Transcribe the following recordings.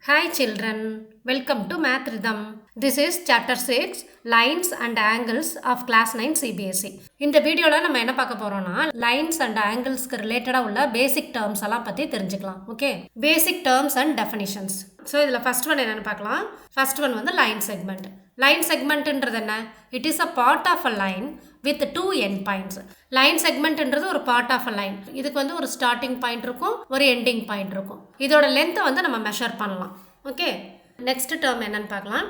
Hi children, welcome to Math Rhythm. This is chapter 6 Lines and Angles of class 9 CBSE. இந்த வீடியோல நம்ம என்ன பார்க்க போறோம்னா lines and angles க்கு ரிலேட்டடா உள்ள basic terms எல்லாம் பத்தி தெரிஞ்சுக்கலாம். Okay, basic terms and definitions. So இதில் ஃபர்ஸ்ட் ஒன் என்னென்னு பார்க்கலாம். ஃபர்ஸ்ட் ஒன் வந்து லைன் செக்மெண்ட். லைன் செக்மெண்ட்ன்றது என்ன? It is a part of a line with two end points. Line செக்மெண்ட்ன்றது ஒரு பார்ட் ஆஃப் அ லைன். இதுக்கு வந்து ஒரு ஸ்டார்டிங் பாயிண்ட் இருக்கும், ஒரு எண்டிங் பாயிண்ட் இருக்கும். இதோட லென்த்தை வந்து நம்ம மெஷர் பண்ணலாம். ஓகே, நெக்ஸ்ட் டேர்ம் என்னன்னு பார்க்கலாம்.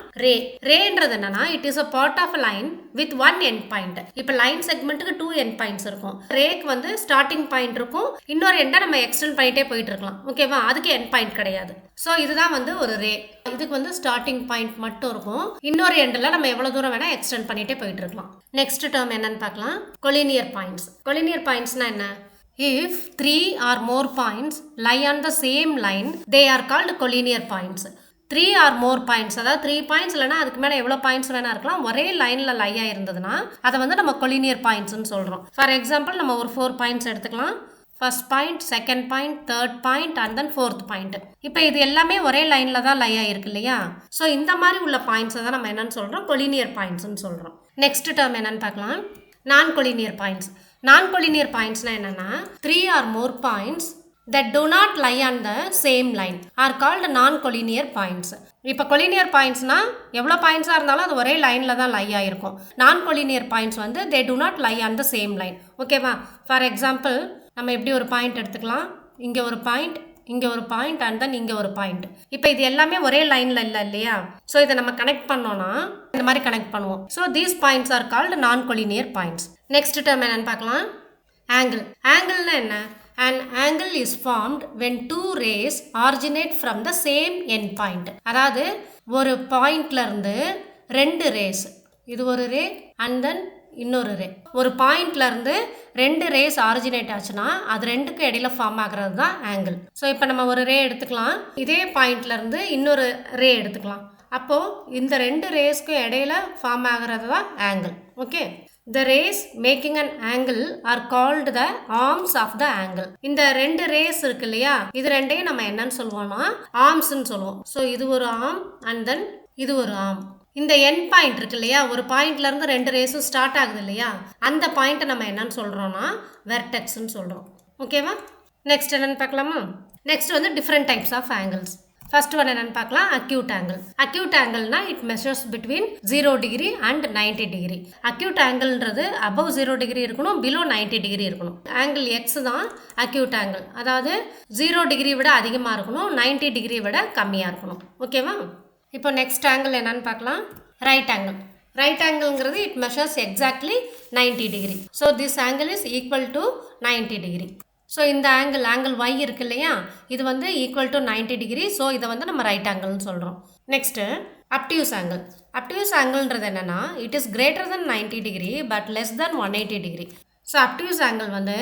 ரேன்றது என்னன்னா it is a part of a line with one end point. இப்போ லைன் செக்மெண்ட்டுக்கு டூ எண்ட் பாயிண்ட்ஸ் இருக்கும். ரேக்கு வந்து ஸ்டார்டிங் பாயிண்ட் இருக்கும், இன்னொரு எண்டை நம்ம எக்ஸ்டெண்ட் பண்ணிட்டே போயிட்டு இருக்கலாம். ஓகேவா, அதுக்கு எண்ட் பாயிண்ட் கிடையாது. ஸோ இதுதான் வந்து ஒரு ரே. இதுக்கு வந்து ஸ்டார்டிங் பாயிண்ட் மட்டும் இருக்கும், இன்னொரு எண்டில் நம்ம எவ்வளோ தூரம் வேணால் எக்ஸ்டெண்ட் பண்ணிட்டே போயிட்டு இருக்கலாம். நெக்ஸ்ட் டேர்ம் என்னன்னு பார்க்கலாம். Collinear points. கொலினியர் பாயிண்ட்ஸ்னா என்ன? If three or more points lie on the same line, they are called collinear points. 3 or more points, அதாவது 3 பாயிண்ட்ஸ் இல்லைனா அதுக்கு மேலே எவ்வளோ பாயிண்ட்ஸ் வேணா இருக்கலாம், ஒரே லைனில் லையாக இருந்ததுன்னா அதை வந்து நம்ம கொலினியர் பாயிண்ட்ஸ்னு சொல்கிறோம். ஃபார் எக்ஸாம்பிள் நம்ம ஒரு 4 பாயிண்ட்ஸ் எடுத்துக்கலாம். First point, second point, third point and then fourth point. இப்போ இது எல்லாமே ஒரே லைனில் தான் லையாக இருக்கு இல்லையா? ஸோ இந்த மாதிரி உள்ள பாயிண்ட்ஸை தான் நம்ம என்னன்னு சொல்கிறோம், கொலினியர் பாயிண்ட்ஸ்னு சொல்கிறோம். நெக்ஸ்ட் டேர்ம் என்னன்னு பார்க்கலாம். நான் கொலினியர் பாயிண்ட்ஸ். நான் கொலினியர் பாயிண்ட்ஸ்னா என்னன்னா 3 or more points that do not lie on the same line are called non-collinear points. இப்போ கொலினியர் பாயிண்ட்ஸ்னா எவ்வளோ பாயிண்ட்ஸாக இருந்தாலும் அது ஒரே லைனில் தான் லை ஆகிருக்கும். நான் கொலினியர் பாயிண்ட்ஸ் வந்து they do not lie on the same line. ஓகேவா? ஃபார் எக்ஸாம்பிள் நம்ம எப்படி ஒரு பாயிண்ட் எடுத்துக்கலாம். இங்கே ஒரு பாயிண்ட், இங்கே ஒரு பாயிண்ட் அண்ட் தென் இங்கே ஒரு பாயிண்ட். இப்போ இது எல்லாமே ஒரே லைனில் இல்லை இல்லையா? ஸோ இதை நம்ம கனெக்ட் பண்ணோன்னா இந்த மாதிரி கனெக்ட் பண்ணுவோம். So these points are called நான் கொலினியர் பாயிண்ட்ஸ். நெக்ஸ்ட் டேர்ம் என்னன்னு பார்க்கலாம். ஆங்கிள். ஆங்கிள்னா என்ன? An angle is formed when two rays originate from the same end point. அதாவது ஒரு பாயிண்ட்ல இருந்து ரெண்டு ரேஸ், இது ஒரு ரே அண்ட் தென் இன்னொரு ரே. ஒரு பாயிண்ட்ல இருந்து ரெண்டு ரேஸ் ஆரிஜினேட் ஆச்சுன்னா அது ரெண்டுக்கும் இடையில ஃபார்ம் ஆகிறது தான் ஆங்கிள். ஸோ இப்போ நம்ம ஒரு ரே எடுத்துக்கலாம், இதே பாயிண்ட்ல இருந்து இன்னொரு ரே எடுத்துக்கலாம். அப்போ இந்த ரெண்டு ரேஸ்க்கும் இடையில ஃபார்ம் ஆகிறது தான் angle. Okay, the rays making an angle are called the arms of the angle. இந்த ரெண்டு ரேஸ் இருக்கு இல்லையா, இது ரெண்டையும் நம்ம என்னன்னு சொல்லுவோம்னா ஆர்ம்ஸ்ன்னு சொல்லுவோம். ஸோ இது ஒரு ஆர்ம் அண்ட் தென் இது ஒரு ஆர்ம். இந்த எண்ட் பாயிண்ட் இருக்கு இல்லையா, ஒரு பாயிண்ட்ல இருந்து ரெண்டு ரேஸும் ஸ்டார்ட் ஆகுது இல்லையா, அந்த பாயிண்ட்டை நம்ம என்னன்னு சொல்றோம்னா வெர்டெக்ஸ்ன்னு சொல்றோம். ஓகேவா? நெக்ஸ்ட் என்னன்னு பார்க்கலாமா. நெக்ஸ்ட் வந்து different types of angles. First one என்னன்னு பார்க்கலாம். Acute angle. அக்யூட் ஆங்கிள்னா it measures between 0 degree and 90 degree. Acute ஆங்கிள்ன்றது அபவ் 0 டிகிரி இருக்கணும், பிலோ 90 டிகிரி இருக்கணும். ஆங்கிள் எக்ஸ் தான் அக்யூட் ஆங்கிள், அதாவது 0 டிகிரி விட அதிகமாக இருக்கணும், 90 டிகிரி விட கம்மியாக இருக்கணும். ஓகேவா? இப்போ நெக்ஸ்ட் ஆங்கிள் என்னன்னு பார்க்கலாம். Right angle. ரைட் ஆங்கிள்ங்கிறது it measures exactly 90 degree. So this angle is equal to 90 degree. So இந்த ஆங்கிள் y இருக்கு இல்லையா, இது வந்து ஈக்குவல் டு 90 டிகிரி. ஸோ இதை வந்து நம்ம ரைட் ஆங்கிள்னு சொல்கிறோம். Next obtuse angle. அப்டியூஸ் ஆங்கிள்ன்றது என்னென்னா it is greater than 90 degree but less than 180 degree. So obtuse angle வந்து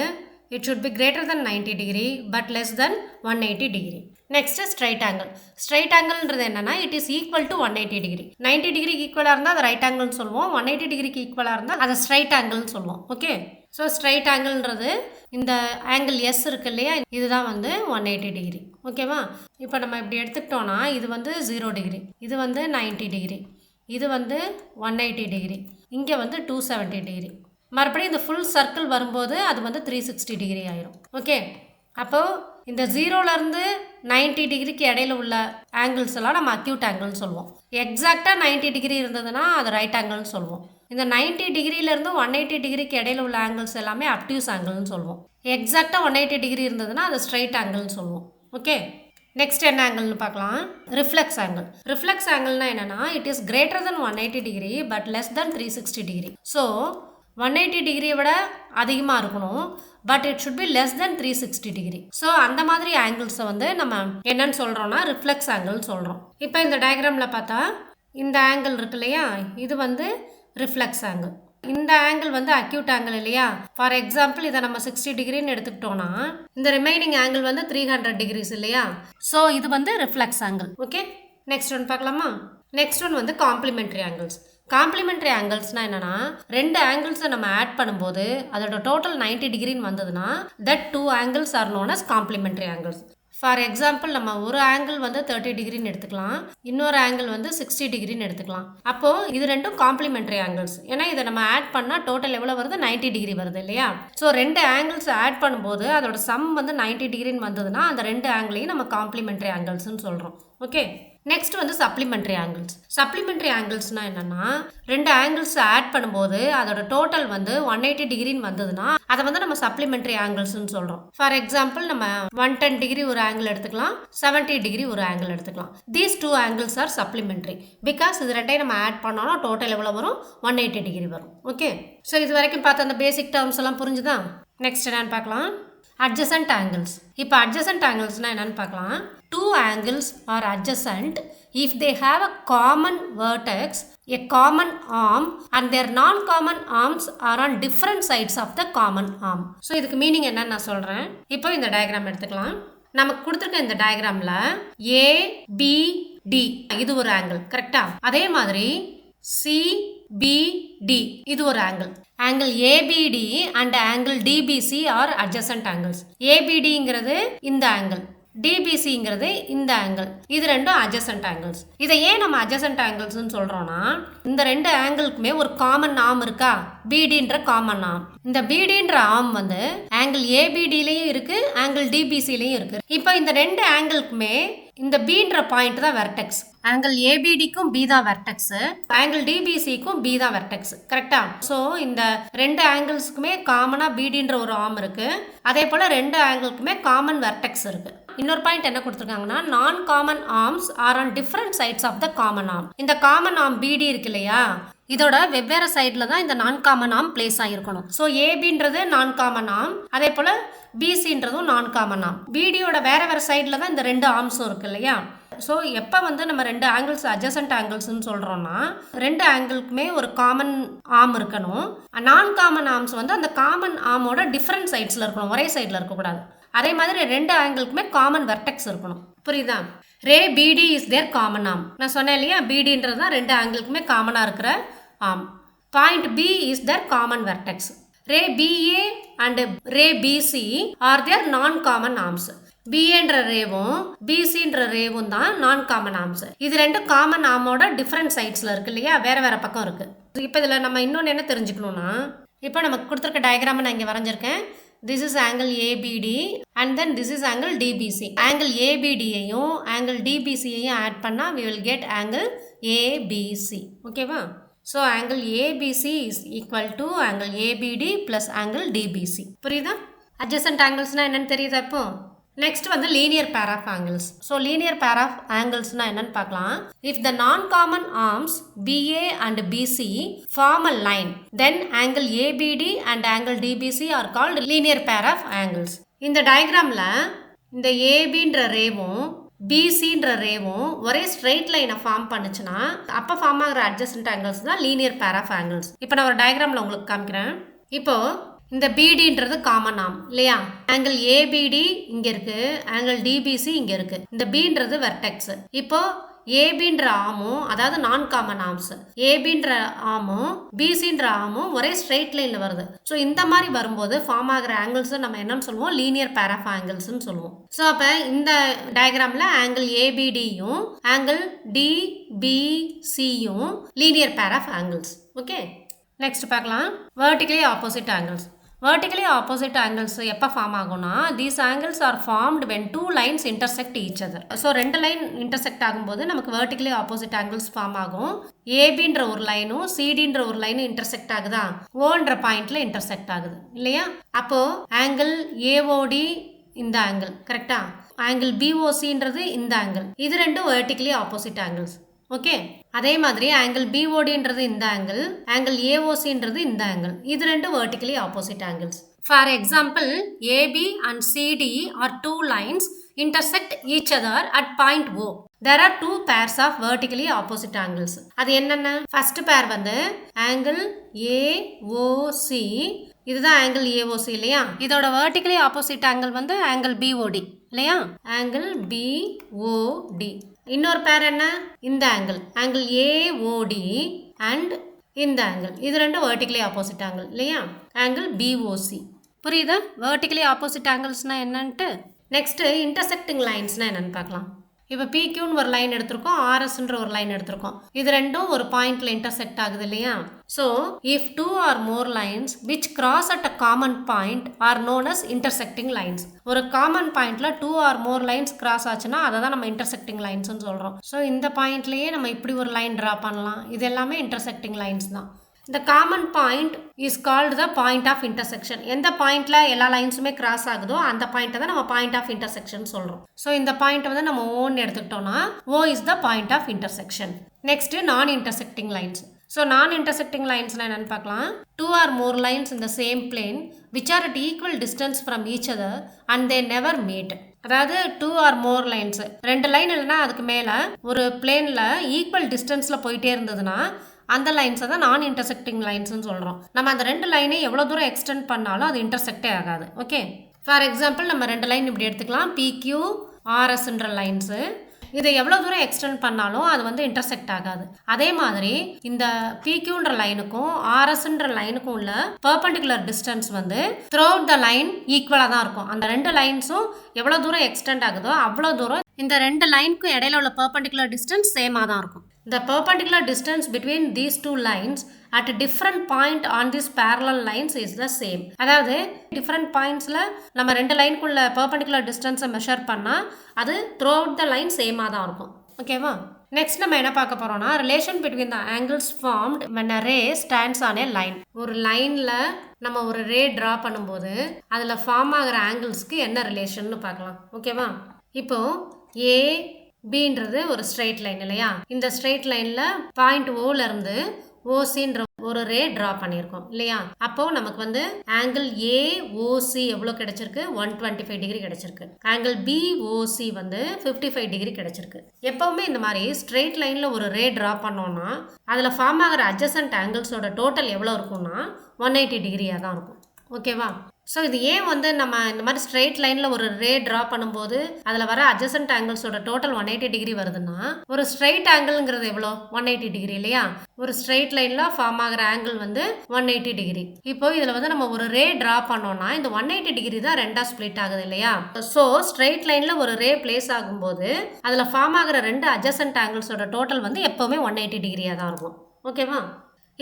it should be greater than 90 degree but less than 180 degree. Next is straight angle. Straight angle என்னன்னா it is equal to 180 degree. 90 degree ஈக்குவலாக இருந்தால் அது right ஆங்கிள்னு சொல்லுவோம், 180 டிகிரிக்கு ஈக்குவலாக இருந்தால் அதை ஸ்ட்ரைட் ஆங்கிள்னு சொல்லுவோம். ஓகே, ஸோ ஸ்ட்ரைட் ஆங்கிள்ன்றது இந்த ஆங்கிள் எஸ் இருக்கு இல்லையா, இதுதான் வந்து 180 டிகிரி. ஓகேவா? இப்போ நம்ம இப்படி எடுத்துக்கிட்டோன்னா இது வந்து 0 டிகிரி, இது வந்து 90 டிகிரி, இது வந்து 180 டிகிரி, இங்கே வந்து 270 டிகிரி. மறுபடியும் இந்த ஃபுல் சர்க்கிள் வரும்போது அது வந்து 360 டிகிரி ஆயிரும். ஓகே, அப்போது இந்த 0லேருந்து 90 டிகிரிக்கு இடையில உள்ள ஆங்கிள்ஸ் எல்லாம் நம்ம அக்யூட் ஆங்கிள்னு சொல்லுவோம். எக்ஸாக்டாக 90 டிகிரி இருந்ததுன்னா அது ரைட் ஆங்கிள்னு சொல்லுவோம். இந்த 90 டிகிரியிலேருந்து 180 டிகிரிக்கு இடையில உள்ள ஆங்கிள்ஸ் எல்லாமே அப்டியூஸ் ஆங்கிள்னு சொல்லுவோம். எக்ஸாக்டாக 180 டிகிரி இருந்ததுன்னா அது ஸ்ட்ரைட் ஆங்கிள்னு சொல்லுவோம். ஓகே, நெக்ஸ்ட் என்ன ஆங்கிள்னு பார்க்கலாம். Reflex angle. ரிஃப்ளெக்ஸ் ஆங்கிள்னா என்னன்னா it is greater than 180 degree but less than 360 degree. So 180 டிகிரியை விட அதிகமாக இருக்கணும் but it should be less than 360 degree. So அந்த மாதிரி ஆங்கிள்ஸை வந்து நம்ம என்னன்னு சொல்கிறோம்னா ரிஃப்ளெக்ஸ் ஆங்கிள்னு சொல்கிறோம். இப்போ இந்த டயக்ராமில் பார்த்தா இந்த ஆங்கிள் இருக்கு இல்லையா, இது வந்து ரிஃப்ளெக்ஸ் ஆங்கிள். இந்த ஆங்கிள் வந்து அக்யூட் ஆங்கிள் இல்லையா. ஃபார் எக்ஸாம்பிள் இதை நம்ம 60 டிகிரின்னு எடுத்துக்கிட்டோன்னா இந்த ரிமைனிங் ஆங்கிள் வந்து 300 டிகிரிஸ் இல்லையா. ஸோ இது வந்து reflex angle. Okay, next one பார்க்கலாமா. நெக்ஸ்ட் ஒன் வந்து காம்ப்ளிமெண்ட்ரி ஆங்கிள்ஸ். காம்ப்ளிமெண்ட்ரி ஆங்கிள்ஸ்னா என்னன்னா ரெண்டு ஆங்கிள்ஸை நம்ம ஆட் பண்ணும்போது அதோட டோட்டல் 90 டிகிரின்னு வந்ததுன்னா that two angles are known as complementary angles. For example நம்ம ஒரு ஆங்கிள் வந்து 30 டிகிரின்னு எடுத்துக்கலாம், இன்னொரு ஆங்கிள் வந்து 60 டிகிரின்னு எடுத்துக்கலாம். அப்போ இது ரெண்டும் காம்ப்ளிமெண்டரி ஆங்கிள்ஸ். ஏன்னா இதை நம்ம ஆட் பண்ணால் டோட்டல் எவ்வளோ வருது, 90 டிகிரி வருது இல்லையா? ஸோ ரெண்டு ஆங்கிள்ஸ் ஆட் பண்ணும்போது அதோட சம் வந்து 90 டிகிரின்னு வந்ததுன்னா அந்த ரெண்டு ஆங்கிளையும் நம்ம காம்ப்ளிமெண்டரி ஆங்கிள்ஸ்ன்னு சொல்கிறோம். ஓகே, நெக்ஸ்ட் வந்து சப்ளிமெண்டரி ஆங்கிள்ஸ். சப்ளிமெண்டரி ஆங்கிள்ஸ்னா என்னன்னா, ரெண்டு ஆங்கிள்ஸ் ஆட் பண்ணும்போது அதோட டோட்டல் வந்து 180 டிகிரின்னு வந்ததுன்னா அதை வந்து நம்ம சப்ளிமெண்டரி ஆங்கிள்ஸ்னு சொல்றோம். ஃபார் எக்ஸாம்பிள் நம்ம 110 டிகிரி ஒரு ஆங்கிள் எடுத்துக்கலாம், 70 டிகிரி ஒரு ஆங்கிள் எடுத்துக்கலாம். These two angles are supplementary because இது ரெண்டையும் நம்ம ஆட் பண்ணோம்னா டோட்டல் எவ்வளோ வரும், 180 டிகிரி வரும். ஓகே, ஸோ இது வரைக்கும் பார்த்த அந்த பேசிக் டேர்ம்ஸ் எல்லாம் புரிஞ்சுதா? நெக்ஸ்ட் என்னன்னு பார்க்கலாம், adjacent angles. இப்போ adjacent anglesனா என்னன்னு பார்க்கலாம். Two angles are adjacent if they have a common vertex, a common arm and their non-common arms are on different sides of the common arm. So இதுக்கு meaning என்னன்னு நான் சொல்கிறேன். இப்போ இந்த டயக்ராம் எடுத்துக்கலாம். நமக்கு கொடுத்துருக்க இந்த டயக்ராமில் ABD இது ஒரு ஆங்கிள் கரெக்டா? அதே மாதிரி CBD இது ஒரு angle. Angle ABD and angle DBC are adjacent angles. ABDங்கிறது இந்த ஆங்கிள், DBCங்கிறது இந்த ஆங்கிள், இது ரெண்டும் adjacent angles. இதை ஏன் நம்ம adjacent anglesன்னு சொல்றோம்னா, இந்த ரெண்டு ஆங்கிளுக்குமே ஒரு காமன் ஆர்ம் இருக்கா, BDன்ற காமன் ஆர்ம். இந்த BDன்ற ஆர்ம் வந்து ஆங்கிள் ABDலயும் இருக்கு, ஆங்கிள் DBCலயும் இருக்கு. இப்போ இந்த ரெண்டு ஆங்கிளுக்குமே இந்த Bன்ற பாயிண்ட் தான் வெர்டெக்ஸ். ஆங்கிள் ABDக்கும் B தான் வெர்டெக்ஸ், ஆங்கிள் DBCக்கும் B தான் வெர்டெக்ஸ் கரெக்டா? ஸோ இந்த ரெண்டு ஆங்கிள்ஸ்க்குமே காமனா BDன்ற ஒரு ஆர்ம் இருக்கு, அதே போல ரெண்டு ஆங்கிளுக்குமே காமன் வெர்டெக்ஸ் இருக்கு. இன்னொரு பாயிண்ட் என்ன கொடுத்துருக்காங்கன்னா, non common arms are on different sides of the common arm. இந்த காமன் ஆர்ம் BD இருக்கு இல்லையா, இதோட வெவ்வேறு சைடில் தான் இந்த நான் காமன் ஆர்ம் பிளேஸ் ஆகிருக்கணும். ஸோ ஏபின்றது நான் காமன் ஆர்ம், அதே போல் பிசின்றதும் நான் காமன் ஆர்ம். பிடியோட வேற வேற சைடில் தான் இந்த ரெண்டு ஆர்ம்ஸும் இருக்கு இல்லையா? ஸோ எப்போ வந்து நம்ம ரெண்டு ஆங்கிள்ஸ் அட்ஜசன்ட் ஆங்கிள்ஸ்ன்னு சொல்கிறோம்னா, ரெண்டு ஆங்கிளுக்குமே ஒரு காமன் ஆர்ம் இருக்கணும். நான் காமன் ஆர்ம்ஸ் வந்து அந்த காமன் ஆர்மோட டிஃப்ரெண்ட் சைட்ஸில் இருக்கணும், ஒரே சைடில் இருக்கக்கூடாது. அதே மாதிரி ரெண்டு ஆங்கிளுக்குமே காமன் வெர்டெக்ஸ் இருக்கணும். புரியுதா? ரே பிடி இஸ் தேர் காமன் ஆர்ம். நான் சொன்னேன் இல்லையா, பிடின்றது தான் ரெண்டு ஆங்கிளுக்குமே காமனாக இருக்கிற arm. Point B is their common vertex. Ray BA and ray BC are their non common arms. பிஏன்ற ரேவும் பிசின்ற ரேவும் தான் நான் காமன் ஆர்ம்ஸ். இது ரெண்டு காமன் ஆர்மோட டிஃப்ரெண்ட் சைட்ஸில் இருக்கு இல்லையா, வேற வேற பக்கம் இருக்கு. இப்போ இதில் நம்ம இன்னொன்று என்ன தெரிஞ்சுக்கணும்னா, இப்போ நமக்கு கொடுத்துருக்க டயக்ராமை நான் இங்கே வரைஞ்சிருக்கேன். This is angle ABD and then this is angle DBC. Angle ABD-யையும் angle DBC-யையும் ஆட் பண்ணால் we will get angle ABC. ஓகேவா? So angle ABC is equal to angle ABD plus angle DBC. புரியுதா? adjacent anglesனா என்னன்னு தெரியுதா இப்போ? நெக்ஸ்ட் வந்து linear pair of angles. So linear pair of ஆங்கிள்ஸ்னா என்னன்னு பார்க்கலாம். If the non common arms BA and BC form a line, then angle ABD and angle DBC are called linear pair of angles. இந்த டயக்ராமில் இந்த ABன்ற ரேவும் BCன்ற ரேவும் ஒரே straight லைனை form பண்ணுச்சுன்னா அப்போ ஃபார்ம் ஆகிற அட்ஜசன்ட் ஆங்கிள்ஸ் தான் லீனியர் பேர் ஆஃப் ஆங்கிள்ஸ். இப்போ நான் ஒரு டயக்ராமில் உங்களுக்கு காமிக்கிறேன். இப்போ இந்த BDன்றது காமன் ஆர்ம் இல்லையா, ஆங்கிள் ABD இங்க இருக்கு, ஆங்கிள் DBC இங்க இருக்கு, இந்த Bன்றது வெர்டெக்ஸ். இப்போ ஏபின்ற ஆர்மும், அதாவது நான் காமன் ஆர்ம்ஸ், ஏபின்ற ஆர்மும் பிசின்ற ஆர்மும் ஒரே ஸ்ட்ரெயிட் லைன்ல வருது. ஸோ இந்த மாதிரி வரும்போது ஃபார்ம் ஆகிற ஆங்கிள்ஸ் நம்ம என்னன்னு சொல்லுவோம், லீனியர் பேர் ஆஃப் ஆங்கிள்ஸ்ன்னு சொல்லுவோம். ஸோ அப்போ இந்த டயக்ராம்ல ஆங்கிள் ஏபிடியும் ஆங்கிள் டிபிசியும் linear pair of angles. Okay, next பார்க்கலாம் vertically opposite angles. Vertically opposite angles எப்போ ஃபார்ம் ஆகும்னா, these angles are formed when two lines intersect each other. So ரெண்டு லைன் இன்டர்செக்ட் ஆகும்போது நமக்கு vertically opposite angles ஃபார்ம் ஆகும். ஏபின்ற ஒரு லைனும் சிடின்ற ஒரு லைனும் இன்டர்செக்ட் ஆகுதா, ஓன்ற பாயிண்ட்ல இன்டர்செக்ட் ஆகுது இல்லையா? அப்போ ஆங்கிள் ஏஓடி இந்த ஆங்கிள் கரெக்டா, ஆங்கிள் பிஓசின்றது இந்த ஆங்கிள், இது ரெண்டும் vertically opposite angles. ஓகே, அதே மாதிரி ஆங்கிள் பிஓடின்றது இந்த ஆங்கிள், ஆங்கிள் ஏஓசின்றது இந்த ஆங்கிள், இது ரெண்டு vertically opposite angles. For example, AB and CD are two lines intersect each other at point O. There are two pairs of vertically opposite angles. அது என்னென்ன? First பேர் வந்து ஆங்கிள் AOC, இதுதான் angle AOC இல்லையா, இதோட vertically opposite angle வந்து angle BOD இல்லையா, angle BOD. இன்னொரு பேர் என்ன? இந்த ஆங்கிள், ஆங்கிள் AOD அண்ட் இந்த ஆங்கிள், இது ரெண்டும் வெர்டிகலி ஆப்போசிட் ஆங்கிள் இல்லையா, ஆங்கிள் BOC. புரியுதா வெர்டிகலி ஆப்போசிட் ஆங்கிள்ஸ்னா என்னன்ட்டு? நெக்ஸ்ட்டு இன்டர்செக்டிங் லைன்ஸ்னால் என்னென்னு பார்க்கலாம். இப்போ பிக்யூன்னு ஒரு லைன் எடுத்திருக்கோம், ஆர்எஸ்ன்ற ஒரு லைன் எடுத்திருக்கோம். இது ரெண்டும் ஒரு பாயிண்ட்ல இன்டர்செக்ட் ஆகுது இல்லையா? So if two or more lines which cross at a common point are known as intersecting lines. ஒரு காமன் பாயிண்ட்ல 2 ஆர் மோர் லைன்ஸ் கிராஸ் ஆச்சுன்னா அதை தான் நம்ம இன்டர்செக்டிங் லைன்ஸ்னு சொல்கிறோம். ஸோ இந்த பாயிண்ட்லேயே நம்ம இப்படி ஒரு லைன் ட்ரா பண்ணலாம். இது எல்லாமே இன்டர்செக்டிங் லைன்ஸ் தான். The common point is called the point of intersection. எந்த பாயிண்ட்ல எல்லா லைன்ஸுமே கிராஸ் ஆகுதோ அந்த பாயிண்ட்டை தான் நம்ம பாயிண்ட் ஆஃப் இன்டர்செக்ஷன் சொல்கிறோம். ஸோ இந்த பாயிண்ட் வந்து நம்ம ஓன்னு எடுத்துக்கிட்டோம்னா O is the point of intersection. Next, non-intersecting lines. So non-intersecting lines என்னன்னு பார்க்கலாம். 2 or more lines in the same plane which are at equal distance from each other and they never meet. அதாவது 2 or more lines, 2 line இல்லைன்னா அதுக்கு மேலே ஒரு பிளேனில் equal டிஸ்டன்ஸில் போயிட்டே இருந்ததுன்னா அந்த லைன்ஸை தான் நான் இன்டர்செக்டிங் லைன்ஸ்னு சொல்கிறோம். நம்ம அந்த 2 லைனை எவ்வளோ தூரம் எக்ஸ்டெண்ட் பண்ணாலும் அது இன்டர்செக்டே ஆகாது. ஓகே, ஃபார் எக்ஸாம்பிள் நம்ம 2 லைன் இப்படி எடுத்துக்கலாம். பிக்யூ ஆர்எஸ்ன்ற லைன்ஸு, இதை எவ்வளோ தூரம் எக்ஸ்டெண்ட் பண்ணாலும் அது வந்து இன்டர்செக்ட் ஆகாது. அதே மாதிரி இந்த பிக்யூன்ற லைனுக்கும் ஆர்எஸ்ன்ற லைனுக்கும் உள்ள பெர்பெண்டிகுலர் டிஸ்டன்ஸ் வந்து த்ரூ அவுட் த லைன் ஈக்குவலாக தான் இருக்கும். அந்த 2 லைன்ஸும் எவ்வளோ தூரம் எக்ஸ்டெண்ட் ஆகுதோ அவ்வளோ தூரம் இந்த 2 லைனுக்கும் இடையில உள்ள பெர்பெண்டிகுலர் டிஸ்டன்ஸ் சேமாக தான் இருக்கும். The perpendicular distance between these 2 lines at a different point on these parallel lines is the same. அதாவது different pointsல நம்ம 2 லைனுக்குள்ள perpendicular distance மெஷர் பண்ணால் அது throughout the line சேமாக தான் இருக்கும். ஓகேவா? நெக்ஸ்ட் நம்ம என்ன பார்க்க போறோம்னா relation between the angles formed when a ray stands on a line. ஒரு லைனில் நம்ம ஒரு ரே ட்ரா பண்ணும்போது அதில் ஃபார்ம் ஆகிற ஆங்கிள்ஸ்க்கு என்ன ரிலேஷன்னு பார்க்கலாம். ஓகேவா? இப்போ ஏ பின்றது ஒரு ஸ்ட்ரெயிட் லைன் இல்லையா? இந்த ஸ்ட்ரெயிட் லைனில் பாயிண்ட் ஓலேருந்து ஓசின்ற ஒரு ரே ட்ரா பண்ணியிருக்கோம் இல்லையா? அப்போ நமக்கு வந்து ஆங்கிள் ஏஓசி எவ்வளோ கிடைச்சிருக்கு? 125 டிகிரி கிடைச்சிருக்கு. ஆங்கிள் பிஓசி வந்து 55 டிகிரி கிடைச்சிருக்கு. எப்பவுமே இந்த மாதிரி ஸ்ட்ரெயிட் லைனில் ஒரு ரே ட்ரா பண்ணோம்னா அதில் ஃபார்ம் ஆகிற அட்ஜசன்ட் ஆங்கிள்ஸோட டோட்டல் எவ்வளோ இருக்கும்னா 180 டிகிரியாக தான் இருக்கும். ஓகேவா? ஸோ இது ஏன் வந்து நம்ம இந்த மாதிரி ஸ்ட்ரெயிட் லைனில் ஒரு ரே ட்ரா பண்ணும்போது அதில் வர அட்ஜசன்ட் ஆங்கிள்ஸோட டோட்டல் 180 டிகிரி வருதுன்னா ஒரு ஸ்ட்ரெயிட் ஆங்கிள்ங்கிறது எவ்வளோ? 180 டிகிரி இல்லையா? ஒரு ஸ்ட்ரெயிட் லைனில் ஃபார்ம் ஆகிற ஆங்கிள் வந்து 180 டிகிரி. இப்போ இதில் வந்து நம்ம ஒரு ரே ட்ரா பண்ணோம்னா இந்த 180 டிகிரி தான் 2 ஸ்ப்ளிட் ஆகுது இல்லையா? ஸோ ஸ்ட்ரெயிட் லைனில் ஒரு ரே பிளேஸ் ஆகும்போது அதில் ஃபார்ம் ஆகிற 2 அட்ஜசன்ட் ஆங்கிள்ஸோட டோட்டல் வந்து எப்போவுமே 180 டிகிரியாக தான் இருக்கும். ஓகேவா?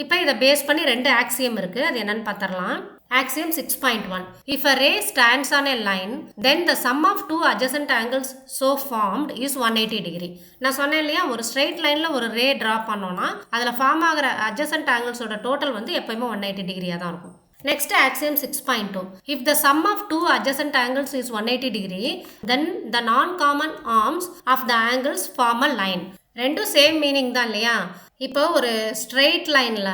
இப்போ இதை பேஸ் பண்ணி 2 ஆக்சியம் இருக்குது. அது என்னன்னு பார்த்துடலாம். Axiom 6.1. If a ray stands on a line, then the sum of 2 adjacent angles so formed is 180 degree. நான் சொன்னேன் இல்லையா, ஒரு ஸ்ட்ரெயிட் லைனில் ஒரு ரே ட்ரா பண்ணோன்னா அதில் ஃபார்ம் ஆகிற adjacent angles-ஓட டோட்டல் வந்து எப்போயுமே 180 டிகிரியாக தான் இருக்கும். Next, axiom 6.2. If the sum of 2 adjacent angles is 180 degree, then the non-common arms of the angles form a line. ரெண்டும் சேம் மீனிங் தான் இல்லையா? இப்போ ஒரு ஸ்ட்ரெயிட் லைனில்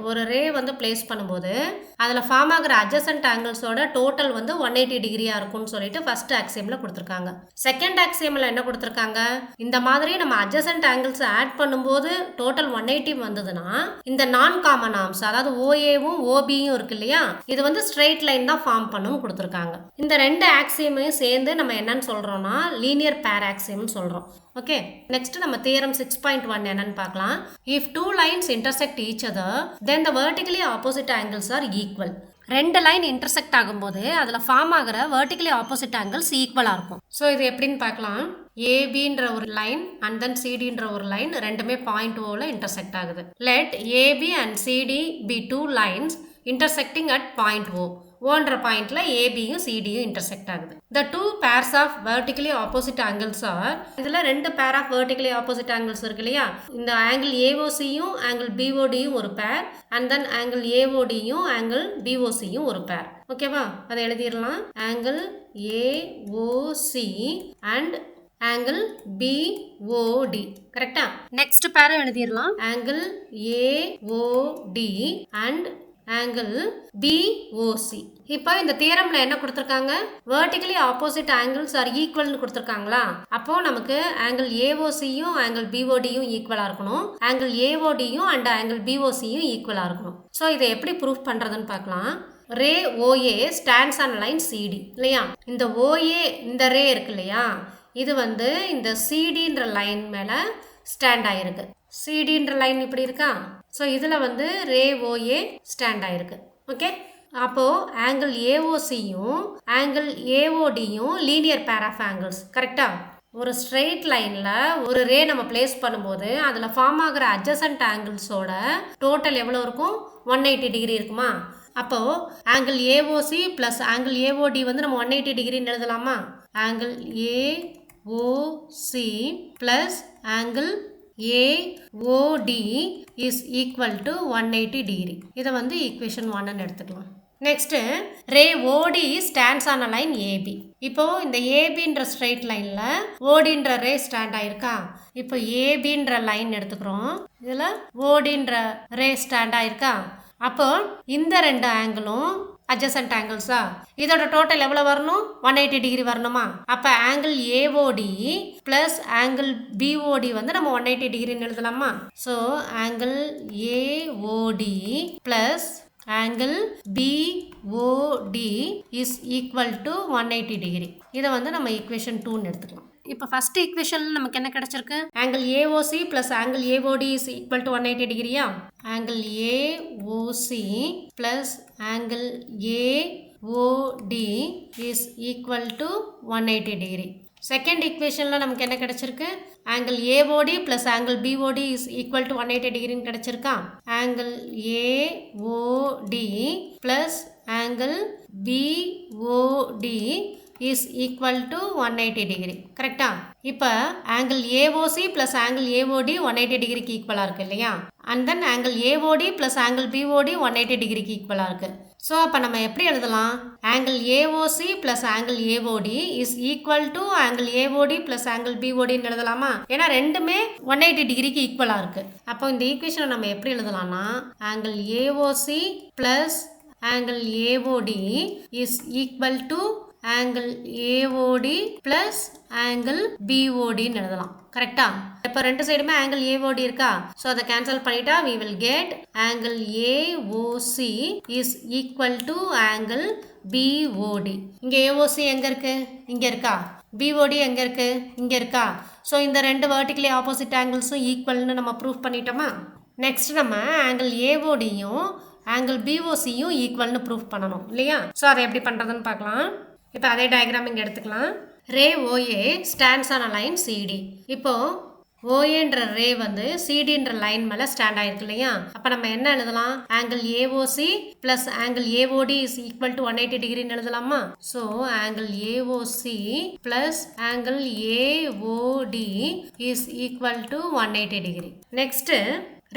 ஒரு ரே வந்து பிளேஸ் பண்ணும்போது அதில் ஃபார்ம் ஆகிற அட்ஜசன்ட் ஆங்கிள்ஸோட டோட்டல் வந்து 180 டிகிரியாக இருக்கும்னு சொல்லிட்டு ஃபர்ஸ்ட் ஆக்சியமில் கொடுத்துருக்காங்க. செகண்ட் ஆக்சியமில் என்ன கொடுத்துருக்காங்க? இந்த மாதிரி நம்ம அட்ஜசன்ட் ஆங்கிள்ஸ் ஆட் பண்ணும்போது டோட்டல் 180 வந்ததுன்னா இந்த நான் காமன் ஆர்ம்ஸ், அதாவது ஓஏவும் ஓபியும் இருக்கு இல்லையா, இது வந்து ஸ்ட்ரெயிட் லைன் தான் ஃபார்ம் பண்ணும் கொடுத்துருக்காங்க. இந்த 2 ஆக்சியமையும் சேர்ந்து நம்ம என்னன்னு சொல்கிறோம்னா லீனியர் பேர் ஆக்சியம்னு சொல்கிறோம். ஓகே, நெக்ஸ்ட் நம்ம தியரம் 6.1 என்னன்னு பார்க்கலாம். If 2 lines intersect each other, then the vertically opposite angles are equal. 2 line intersect ஆகும்போது அதில் ஃபார்ம் ஆகிற vertically opposite angles ஈக்குவலாக இருக்கும். ஸோ இது எப்படின்னு பார்க்கலாம். ஏபின்ற ஒரு லைன் அண்ட் தென் சிடின்ற ஒரு லைன் ரெண்டுமே பாயிண்ட் ஓவில் இன்டர்செக்ட் ஆகுது. Let AB and CD be 2 lines intersecting at point O. ஓன்ற பாயிண்ட்ல ஏபியும் சிடியும் இன்டர்செக்ட் ஆகுது. The 2 pairs of vertically opposite angles are, இதுல 2 pair of vertically opposite angles இருக்கு இல்லையா? இந்த ஆங்கிள் ஏஓசியும் ஆங்கிள் பிஓடியும் ஒரு பேர் அண்ட் தென் ஆங்கிள் ஏஓடியும் ஆங்கிள் பிஓசியும் ஒரு பேர். ஓகேவா? அதை எழுதிடலாம். Angle AOC and angle BOD. கரெக்டா? நெக்ஸ்ட் பேரை எழுதிடலாம். Angle AOD and angle BOC. இப்போ இந்த தியரம்ல என்ன கொடுத்துருக்காங்க? வெர்டிகலி ஆப்போசிட் ஆங்கிள்ஸ் ஆர் ஈக்குவல்னு கொடுத்துருக்காங்களா? அப்போ நமக்கு ஆங்கிள் ஏஓசியும் ஆங்கிள் பிஓடியும் ஈக்குவலா இருக்கணும், ஆங்கிள் ஏஓடியும் அண்ட் ஆங்கிள் பிஓசியும் ஈக்குவலா இருக்கணும். ஸோ இதை எப்படி ப்ரூஃப் பண்றதுன்னு பார்க்கலாம். Ray OA stands on line CD இல்லையா? இந்த ஓஏ இந்த ரே இருக்கு இல்லையா, இது வந்து இந்த சிடின்ற லைன் மேலே ஸ்டாண்ட் ஆகிருக்கு. சிடின்ற லைன் இப்படி இருக்கா? ஸோ இதில் வந்து ரே ஓஏ ஸ்டாண்ட் ஆகிருக்கு. ஓகே, அப்போது ஆங்கிள் ஏஓசியும் ஆங்கிள் ஏஓடியும் லீனியர் பேர் ஆஃப் ஆங்கிள்ஸ். கரெக்டாக? ஒரு ஸ்ட்ரெயிட் லைனில் ஒரு ரே நம்ம பிளேஸ் பண்ணும்போது அதில் ஃபார்ம் ஆகிற அட்ஜசன்ட் ஆங்கிள்ஸோட டோட்டல் எவ்வளோ இருக்கும்? 180 டிகிரி இருக்குமா? அப்போது angle AOC plus angle AOD வந்து நம்ம 180 டிகிரின்னு எழுதலாமா? Angle AOC plus angle AOD is equal to 180 degree. இதை வந்து ஈக்குவேஷன் 1ன்னு எடுத்துக்கலாம். Next ray OD stands on a line AB. இப்போ இந்த ஏபின்ற ஸ்ட்ரெயிட் லைனில் ஓடின்ற ரே ஸ்டாண்ட் ஆயிருக்கா? இப்போ ஏபின்ற லைன் எடுத்துக்கிறோம், இதில் ஓடின்ற ரே ஸ்டாண்ட் ஆயிருக்கா? அப்போ இந்த ரெண்டு ஆங்கிளும் அட்ஜசன்ட் ஆங்கிள்ஸா? இதோட டோட்டல் எவ்வளோ வரணும்? 180 டிகிரி வரணுமா? அப்போ angle AOD plus angle BOD வந்து நம்ம 180 டிகிரின்னு எழுதலாமா? So angle AOD plus angle BOD is equal to 180 degree. இதை வந்து நம்ம equation 2ன்னு எடுத்துக்கலாம். இப்போ ஃபர்ஸ்ட் ஈக்குவேஷனில் நமக்கு என்ன கிடைச்சிருக்கு? Angle AOC plus angle AOD is equal to 180 டிகிரியா? Angle AOC plus angle AOD is equal to 180 degree. Second ஈக்குவேஷனில் நமக்கு என்ன கிடைச்சிருக்கு? Angle AOD plus angle BOD is equal to 180 டிகிரின்னு கிடைச்சிருக்கா? Angle AOD plus angle BOD is equal to 180 degree. கரெக்டா? இப்போ angle AOC plus angle AOD 180 டிகிரிக்கு ஈக்குவலாக இருக்குது இல்லையா? And then angle AOD plus angle BOD 180 டிகிரிக்கு ஈக்குவலாக இருக்குது. ஸோ அப்போ நம்ம எப்படி எழுதலாம்? Angle AOC plus angle AOD is equal to angle AOD plus angle பிஓடின்னு எழுதலாமா? ஏன்னா ரெண்டுமே 180 டிகிரிக்கு ஈக்குவலாக இருக்குது. அப்போ இந்த ஈக்குவேஷனை நம்ம எப்படி எழுதலாம்னா angle AOC plus angle AOD is equal to angle AOD plus angle பிஓடின்னு எழுதலாம். கரெக்டா? இப்போ ரெண்டு சைடுமே ஆங்கிள் ஏஓடி இருக்கா? ஸோ அதை கேன்சல் பண்ணிட்டா we will get angle AOC is equal to angle BOD. இங்கே ஏஓசி எங்கே இருக்கு? இங்கே இருக்கா? பிஓடி எங்கே இருக்கு? இங்கே இருக்கா? ஸோ இந்த ரெண்டு வெர்டிகலி ஆப்போசிட் ஆங்கிள்ஸும் ஈக்குவல்னு நம்ம ப்ரூவ் பண்ணிட்டோமா? நெக்ஸ்ட் நம்ம ஆங்கிள் ஏஓடியும் ஆங்கிள் பிஓசியும் ஈக்குவல்னு ப்ரூவ் பண்ணணும் இல்லையா? ஸோ அதை எப்படி பண்ணுறதுன்னு பார்க்கலாம். இப்போ அதே டயக்ராம் இங்கே எடுத்துக்கலாம். Ray OA stands on a line CD. இப்போ ஓஏன்ற ரே வந்து சிடின்ற லைன் மேலே ஸ்டாண்ட் ஆயிருக்கு இல்லையா? அப்போ நம்ம என்ன எழுதலாம்? Angle AOC plus angle AOD is equal to 180 டிகிரின்னு எழுதலாமா? So angle AOC plus angle AOD is equal to 180 degree. Next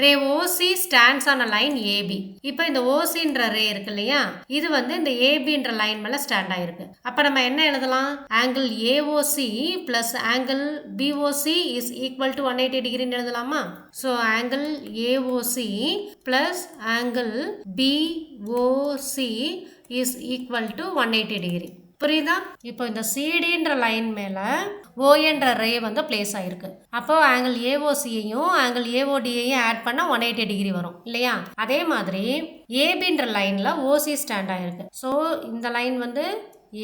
ray OC stands on a line AB. இப்போ இந்த ஓசின்ற ரே இருக்கு இல்லையா? இது வந்து இந்த ஏபின்ற லைன் மேலே ஸ்டாண்ட் ஆயிருக்கு. அப்போ நம்ம என்ன எழுதலாம்? Angle AOC plus angle BOC is equal to 180 டிகிரின்னு எழுதலாமா? So angle AOC plus angle BOC is equal to 180 degree. புரியுதா? இப்போ இந்த சிடின்ற லைன் மேலே ஓஎன்ற ரே வந்து பிளேஸ் ஆயிருக்கு. அப்போ ஆங்கிள் ஏஓசியையும் ஆங்கிள் ஏஓடியையும் ஆட் பண்ண 180 டிகிரி வரும் இல்லையா? அதே மாதிரி ஏபின்ற லைனில் ஓசி ஸ்டாண்ட் ஆயிருக்கு. ஸோ இந்த லைன் வந்து